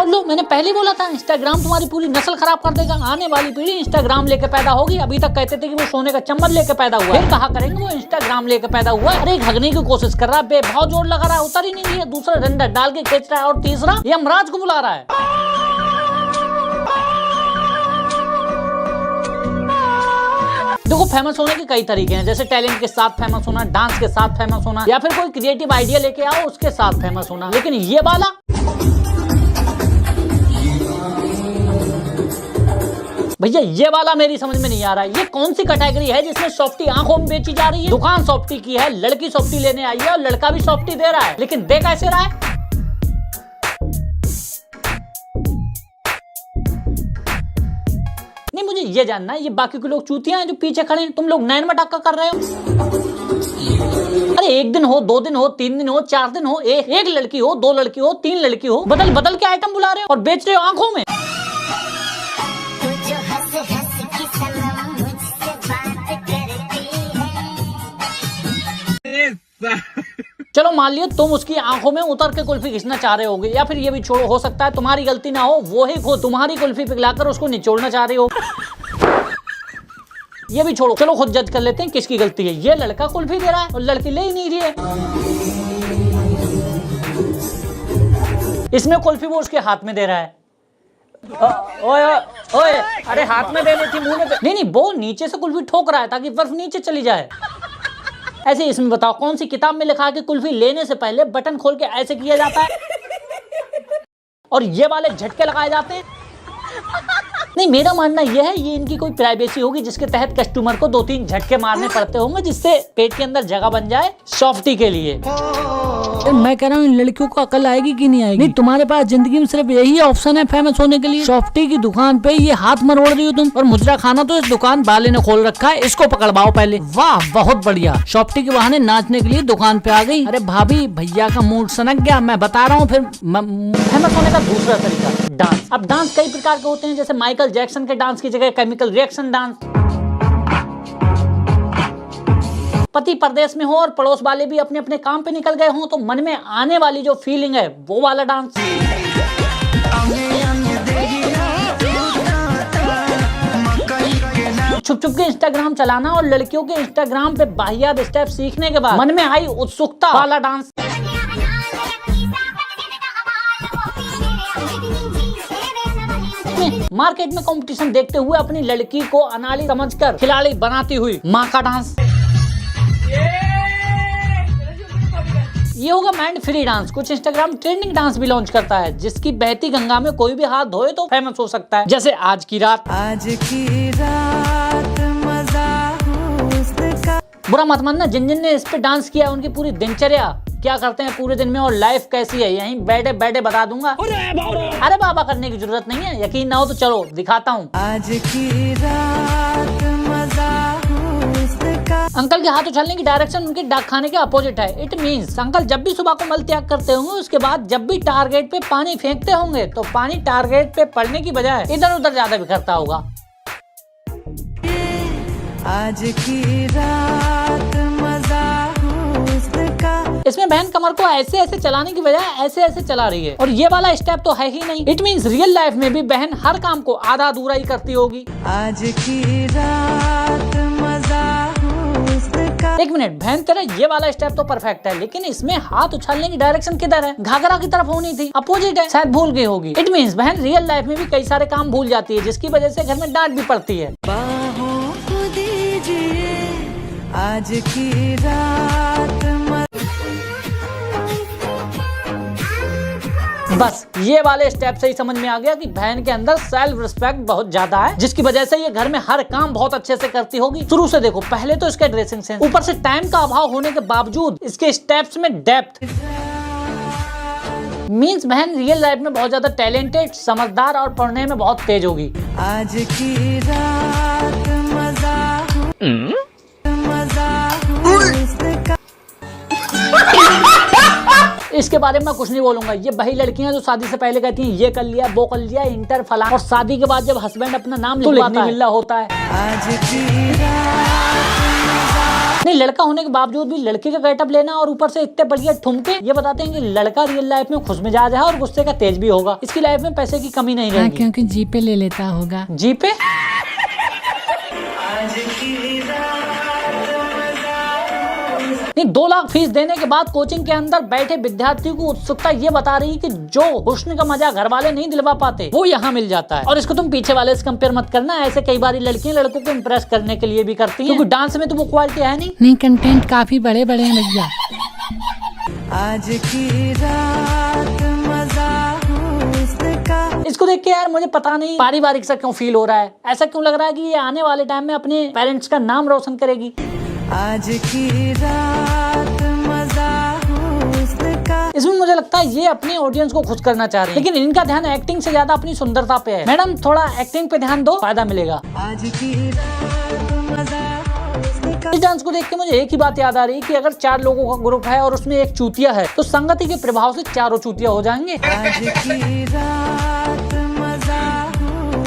लो, मैंने पहले बोला था इंस्टाग्राम तुम्हारी पूरी नस्ल खराब कर देगा। आने वाली पीढ़ी इंस्टाग्राम लेके पैदा होगी। अभी तक कहते थे कि वो सोने का चम्मच लेके पैदा हुआ, फिर कहा करेंगे वो इंस्टाग्राम लेके पैदा हुआ। अरे भगने की कोशिश कर रहा है, बेभाव जोर लगा रहा है, उतर ही नहीं रही है। दूसरा डंडा डाल के खींच रहा है, और तीसरा यमराज को बुला रहा है। देखो, फेमस होने के कई तरीके हैं, जैसे टैलेंट के साथ फेमस होना, डांस के साथ फेमस होना, या फिर कोई क्रिएटिव आइडिया लेके आओ उसके साथ फेमस होना। लेकिन ये वाला भैया, ये वाला मेरी समझ में नहीं आ रहा है। ये कौन सी कैटेगरी है जिसमें सॉफ्टी आंखों में बेची जा रही है? दुकान सॉफ्टी की है, लड़की सॉफ्टी लेने आई है और लड़का भी सॉफ्टी दे रहा है, लेकिन दे कैसे रहा है? नहीं, मुझे ये जानना है, ये बाकी के लोग चूतियां हैं जो पीछे खड़े हैं, तुम लोग नैन मटाका कर रहे हो। अरे एक दिन हो, 2 दिन हो, 3 दिन हो, 4 दिन हो, एक लड़की हो, 2 लड़की हो, 3 लड़की हो, बदल बदल के आइटम बुला रहे हो और बेच रहे हो आंखों में। चलो मान लिया तुम उसकी आंखों में उतर के कुल्फी खींचना चाह रहे होगे, या फिर ये भी छोड़ो, हो सकता है तुम्हारी गलती ना हो, वो ही खुद तुम्हारी कुल्फी पिघलाकर उसको निचोड़ना चाह रहे हो। ये भी छोड़ो, चलो खुद जज कर लेते हैं किसकी गलती है। ये लड़का कुल्फी दे रहा है और लड़की ले ही नहीं रही है। इसमें कुल्फी वो उसके हाथ में दे रहा है। ओए ओए, अरे हाथ में देनी थी, मुंह में नहीं, वो नीचे से कुल्फी ठोक रहा है ताकि बर्फ नीचे चली जाए। ऐसे इसमें बताओ कौन सी किताब में लिखा है कि कुल्फी लेने से पहले बटन खोल के ऐसे किया जाता है और ये वाले झटके लगाए जाते हैं? नहीं, मेरा मानना यह है ये इनकी कोई प्राइवेसी होगी जिसके तहत कस्टमर को 2-3 झटके मारने पड़ते होंगे जिससे पेट के अंदर जगह बन जाए सॉफ्टी के लिए। मैं कह रहा हूँ इन लड़कियों को अकल आएगी कि नहीं आएगी? नहीं, तुम्हारे पास जिंदगी में सिर्फ यही ऑप्शन है फेमस होने के लिए। सॉफ्टी की दुकान पे ये हाथ मरोड़ रही हो तुम, और मुजरा खाना तो इस दुकान वाले ने खोल रखा है, इसको पकड़वाओ पहले। वाह, बहुत बढ़िया, सॉफ्टी के बहाने नाचने के लिए दुकान पे आ गई। अरे भाभी, भैया का मूड सनक गया, मैं बता रहा हूँ। फिर फेमस होने का दूसरा तरीका, डांस। अब डांस कई प्रकार के होते हैं, जैसे माइकल जैक्सन के डांस की जगह केमिकल रिएक्शन डांस। पति परदेश में हो और पड़ोस वाले भी अपने अपने काम पे निकल गए हों तो मन में आने वाली जो फीलिंग है वो वाला डांस। छुप छुप के इंस्टाग्राम चलाना और लड़कियों के इंस्टाग्राम पे बाहियात स्टेप सीखने के बाद मन में आई उत्सुकता वाला डांस। मार्केट में कंपटीशन देखते हुए अपनी लड़की को अनाड़ी समझकर खिलाड़ी बनाती हुई माँ का डांस। ये होगा माइंड फ्री डांस। कुछ इंस्टाग्राम ट्रेंडिंग डांस भी लॉन्च करता है जिसकी बहती गंगा में कोई भी हाथ धोए तो फेमस हो सकता है, जैसे आज की रात मजा उसका। बुरा मत मानना, जिन जिन ने इस पे डांस किया उनकी पूरी दिनचर्या क्या करते हैं पूरे दिन में और लाइफ कैसी है यहीं बैठे बैठे बता दूंगा। अरे बाबा करने की जरूरत नहीं है, यकीन ना हो तो चलो दिखाता हूँ। आज की रात मजा उसका। अंकल के हाथ उछलने की डायरेक्शन उनके डाक खाने के अपोजिट है। इट मीन्स अंकल जब भी सुबह को मल त्याग करते होंगे उसके बाद जब भी टारगेट पे पानी फेंकते होंगे तो पानी टारगेट पे पड़ने की बजाय इधर उधर ज्यादा बिखरता होगा। आज की रात मजा उसका। इसमें बहन कमर को ऐसे ऐसे चलाने की बजाय ऐसे ऐसे चला रही है और ये वाला स्टेप तो है ही नहीं। इट मीन्स रियल लाइफ में भी बहन हर काम को आधा अधूरा ही करती होगी। आज की रात मजा उसका। एक मिनट बहन, तेरा ये वाला स्टेप तो परफेक्ट है लेकिन इसमें हाथ उछालने की डायरेक्शन किधर है? घाघरा की तरफ होनी थी, अपोजिट है, शायद भूल गई होगी। इट मीन्स बहन रियल लाइफ में भी कई सारे काम भूल जाती है जिसकी वजह से घर में डांट भी पड़ती है। आज की रात बस ये वाले स्टेप से ही समझ में आ गया कि बहन के अंदर सेल्फ रिस्पेक्ट बहुत ज्यादा है जिसकी वजह से ये घर में हर काम बहुत अच्छे से करती होगी। शुरू से देखो, पहले तो इसका ड्रेसिंग सेंस, ऊपर से टाइम का अभाव होने के बावजूद इसके स्टेप्स में डेप्थ। मीन्स बहन रियल लाइफ में बहुत ज्यादा टैलेंटेड, समझदार और पढ़ने में बहुत तेज होगी। आज की रात मजा इसके बारे में मैं कुछ नहीं बोलूंगा। ये वही लड़कियां जो शादी से पहले कहती हैं ये कर लिया, वो कर लिया, इंटर फला, और शादी के बाद जब हस्बैंड अपना नाम लिखवाता है होता है। नहीं, लड़का होने के बावजूद भी लड़की का गेटअप लेना और ऊपर से इतने बढ़िया ठुमके, ये बताते हैं कि लड़का रियल लाइफ में खुशमिजाज है और गुस्से का तेज भी होगा। इसकी लाइफ में पैसे की कमी नहीं रहेगी। क्योंकि जी पे ले लेता होगा। जी पे? नहीं, 2 लाख फीस देने के बाद कोचिंग के अंदर बैठे विद्यार्थियों को उत्सुकता ये बता रही है कि जो हुस्न का मजा घर वाले नहीं दिलवा पाते वो यहाँ मिल जाता है। और इसको तुम पीछे वाले से कंपेयर मत करना। ऐसे कई बार लड़कियां लड़कों को इम्प्रेस करने के लिए भी करती हैं, क्योंकि डांस में तो वो क्वालिटी है नहीं। कंटेंट काफी बड़े बड़े हैं भैया। आज की रात मजा उसका। इसको देख के यार मुझे पता नहीं पारिवारिक सा क्यों फील हो रहा है। ऐसा क्यों लग रहा है कि ये आने वाले टाइम में अपने पेरेंट्स का नाम रोशन करेगी। आज की रात मजा उसका। इसमें मुझे लगता है ये अपनी ऑडियंस को खुश करना चाह रही है, लेकिन इनका ध्यान एक्टिंग से ज्यादा अपनी सुंदरता पे है। मैडम थोड़ा एक्टिंग पे ध्यान दो, फायदा मिलेगा। आज की रात मजा उसका। इस डांस को देख के मुझे एक ही बात याद आ रही है कि अगर 4 लोगों का ग्रुप है और उसमें एक चूतिया है तो संगति के प्रभाव से चारों चूतिया हो जाएंगे। आज की रात मजा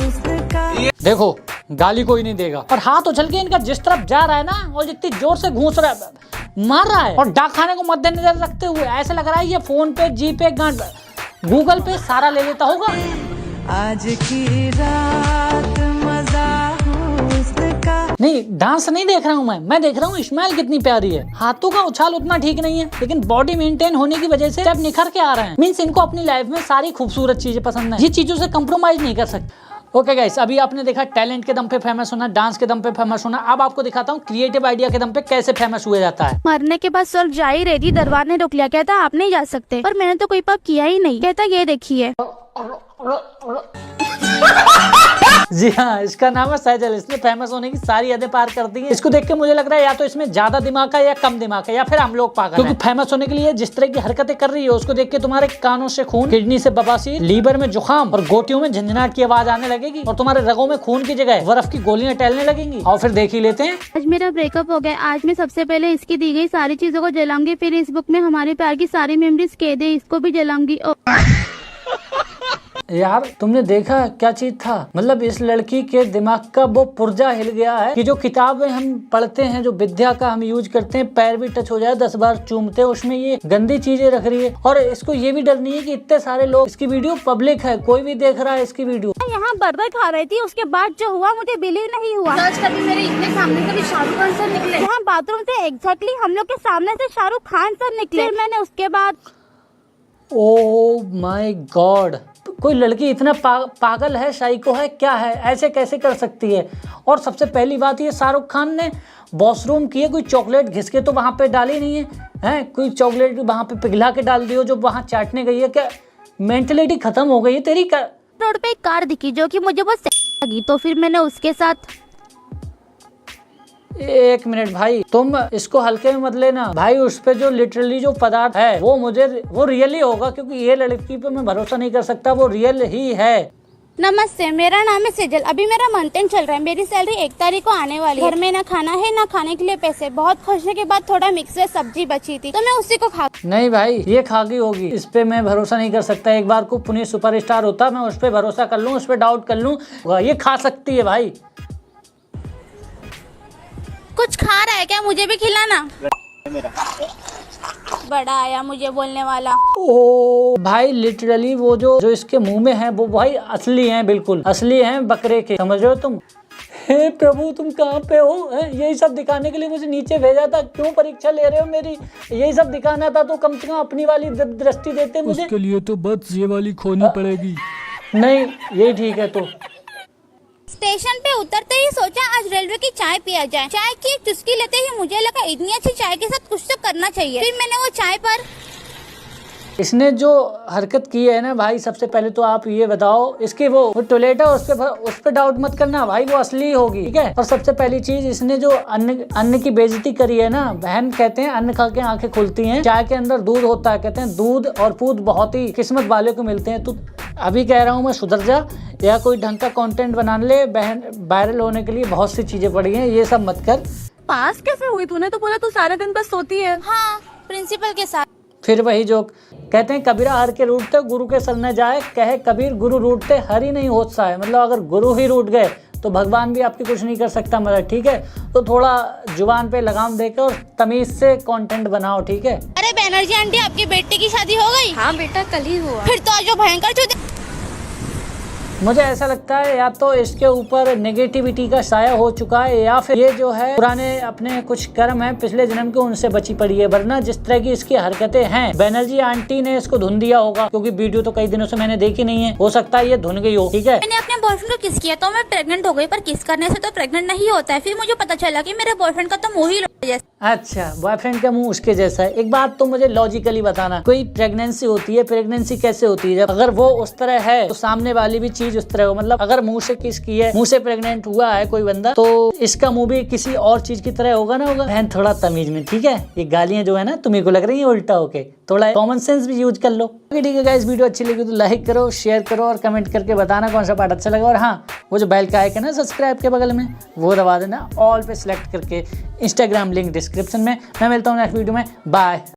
उसका। देखो गाली कोई नहीं देगा, और हाथ उछल के इनका जिस तरफ जा रहा है ना, और जितनी जोर से घूस रहा है, मार रहा है, और डाक खाने को मद्देनजर रखते हुए ऐसा लग रहा है ये फोन पे, जी पे, गूगल पे सारा ले लेता होगा। आज की रात मजा उसका। नहीं, डांस नहीं देख रहा हूँ मैं देख रहा हूँ स्माइल कितनी प्यारी है। हाथों का उछाल उतना ठीक नहीं है, लेकिन बॉडी मेंटेन होने की वजह से जब निखर के आ रहे हैं। मीन्स इनको अपनी लाइफ में सारी खूबसूरत चीजें पसंद है, ये चीजों से कंप्रोमाइज नहीं कर सकते। ओके गाइस, अभी आपने देखा टैलेंट के दम पे फेमस होना, डांस के दम पे फेमस होना। अब आपको दिखाता हूँ क्रिएटिव आइडिया के दम पे कैसे फेमस हुआ जाता है। मरने के बाद स्वर्ग जा ही रही थी, दरबार ने रोक लिया, कहता आप नहीं जा सकते, पर मैंने तो कोई पाप किया ही नहीं। कहता ये देखिए। जी हाँ, इसका नाम है सैजल। इसने फेमस होने की सारी हदें पार कर दी है। इसको देख के मुझे लग रहा है या तो इसमें ज्यादा दिमाग है या कम दिमाग है, या फिर हम लोग पागल हैं। क्योंकि फेमस होने के लिए जिस तरह की हरकतें कर रही है उसको देख के तुम्हारे कानों से खून, किडनी से बवासीर, लीवर में जुकाम और गोटियों में झंझनाहट की आवाज आने लगेगी, और तुम्हारे रगों में खून की जगह बर्फ की गोलियां टहलने लगेंगी। और फिर देख ही लेते हैं। आज मेरा ब्रेकअप हो गया। आज मैं सबसे पहले इसकी दी गई सारी चीजों को जलाऊंगी, फिर इस बुक में हमारे प्यार की सारी मेमोरीज कैद है, इसको भी जलाऊंगी। यार तुमने देखा क्या चीज था, मतलब इस लड़की के दिमाग का वो पुर्जा हिल गया है कि जो किताबें हम पढ़ते हैं, जो विद्या का हम यूज करते हैं, पैर भी टच हो जाए 10 बार चूमते हैं, उसमें ये गंदी चीजें रख रही है। और इसको ये भी डर नहीं है कि इतने सारे लोग, इसकी वीडियो पब्लिक है, कोई भी देख रहा है इसकी वीडियो। यहाँ बर्गर खा रही थी, उसके बाद जो हुआ मुझे बिलीव नहीं हुआ। कभी मेरे इतने सामने से भी शाहरुख खान सर निकले। यहाँ बाथरूम से एग्जैक्टली हम लोग के सामने से शाहरुख खान सर निकले। फिर मैंने उसके बाद, ओह माय गॉड, कोई लड़की इतना पागल है, साइको है, क्या है, ऐसे कैसे कर सकती है। और सबसे पहली बात ये शाहरुख खान ने वॉशरूम की है, कोई चॉकलेट घिस के तो वहां पे डाली नहीं है, हैं कोई चॉकलेट वहां पे पिघला के डाल दियो जो वहां चाटने गई है। क्या मेंटलिटी खत्म हो गई है तेरी। रोड पे एक कार दिखी जो कि मुझे बहुत लगी, तो फिर मैंने उसके साथ। एक मिनट भाई, तुम इसको हल्के में मत लेना भाई। उस पे जो लिटरली जो पदार्थ है वो रियल ही होगा, क्योंकि ये लड़की पे मैं भरोसा नहीं कर सकता, वो रियल ही है। नमस्ते, मेरा नाम है सेजल। अभी मेरा मंथ एंड चल रहा है। मेरी सैलरी 1 तारीख को आने वाली है। घर में ना खाना है ना खाने के लिए पैसे। बहुत खुशने के बाद थोड़ा मिक्स वेज सब्जी बची थी तो मैं उसी को खा। नहीं भाई, ये खागी होगी, इस पे मैं भरोसा नहीं कर सकता। एक बार को पुनीत सुपरस्टार होता, मैं उस पे भरोसा कर लूँ, उस पे डाउट कर लूँ। ये खा सकती है भाई। कुछ खा रहा है क्या? मुझे भी खिलाना। बड़ा आया मुझे बोलने वाला। ओ भाई, लिटरली वो जो इसके मुंह में है वो भाई असली हैं, बिल्कुल असली हैं बकरे के, समझ रहे हो तुम। हे प्रभु, तुम कहाँ पे हो? यही सब दिखाने के लिए मुझे नीचे भेजा था, क्यों परीक्षा ले रहे हो मेरी? यही सब दिखाना था तो कम से कम अपनी वाली दृष्टि देते मुझे। उसके लिए तो बस ये वाली खोनी पड़ेगी। नहीं, यही ठीक है। तो स्टेशन पे उतरते ही सोचा आज रेलवे की चाय पिया जाए। चाय की एक चुस्की लेते ही मुझे लगा इतनी अच्छी चाय के साथ कुछ तो करना चाहिए। फिर मैंने वो चाय पर इसने जो हरकत की है ना भाई, सबसे पहले तो आप ये बताओ, इसकी वो टॉयलेट है उस पे डाउट मत करना भाई, वो असली होगी, ठीक है। और सबसे पहली चीज, इसने जो अन्न की बेइज्जती करी है ना बहन, कहते हैं अन्न खा के आंखें खुलती हैं। चाय के अंदर दूध होता है, कहते हैं दूध और पूत बहुत ही किस्मत वाले को मिलते हैं। तो अभी कह रहा हूँ मैं, सुधर जा, या कोई ढंग का कंटेंट बना ले। बहन, वायरल होने के लिए बहुत सी चीजें पड़ी हैं, ये सब मत कर। पास कैसे हुई? तूने तो बोला तू सारा दिन बस सोती है। हाँ, प्रिंसिपल के साथ। फिर वही जोक, कहते हैं कबीरा हर के रूठते गुरु के सर न जाए, कहे कबीर गुरु रूठते हर ही नहीं होत सा है। मतलब अगर गुरु ही रूठ गए तो भगवान भी आपकी कुछ नहीं कर सकता मदद, ठीक है। तो थोड़ा जुबान पे लगाम देकर और तमीज से कंटेंट बनाओ, ठीक है। अरे बैनर्जी आंटी, आपकी बेटे की शादी हो गई? हाँ बेटा, कल ही हुआ। फिर तो आज वो भयंकर चूतिया। मुझे ऐसा लगता है या तो इसके ऊपर नेगेटिविटी का साया हो चुका है, या फिर ये जो है पुराने अपने कुछ कर्म है पिछले जन्म के, उनसे बची पड़ी है। वरना जिस तरह की इसकी हरकतें हैं, बैनर्जी आंटी ने इसको धुन दिया होगा, क्योंकि वीडियो तो कई दिनों से मैंने देखी नहीं है। हो सकता है ये धुन गई हो, ठीक है। मैंने अपने बॉयफ्रेंड को किस किया तो मैं प्रेग्नेंट हो गई, पर किस करने से तो प्रेग्नेंट नहीं होता है। फिर मुझे पता चला कि मेरे बॉयफ्रेंड का तो मुंह ही जैसा। अच्छा, बॉयफ्रेंड का मुंह उसके जैसा है। एक बात तो मुझे लॉजिकली बताना, कोई प्रेगनेंसी होती है, प्रेगनेंसी कैसे होती है? जब अगर वो उस तरह है तो सामने वाली भी चीज उस तरह हो। मतलब अगर मुंह से किस की है, मुंह से प्रेग्नेंट हुआ है कोई बंदा, तो इसका मुंह भी किसी और चीज की तरह होगा ना होगा। बहन थोड़ा तमीज में, ठीक है। ये गालियां जो है ना तुम्हें को लग रही है उल्टा होके, थोड़ा कॉमन सेंस भी यूज कर लो। ठीक है गाइस, वीडियो अच्छी लगी तो लाइक करो, शेयर करो और कमेंट करके बताना कौन सा पार्ट अच्छा लगा। और हाँ, वो जो बेल का आइकन है सब्सक्राइब के बगल में, वो दबा देना, ऑल पे सिलेक्ट करके। इंस्टाग्राम लिंक डिस्क्रिप्शन में। मैं मिलता हूँ नेक्स्ट वीडियो में, बाय।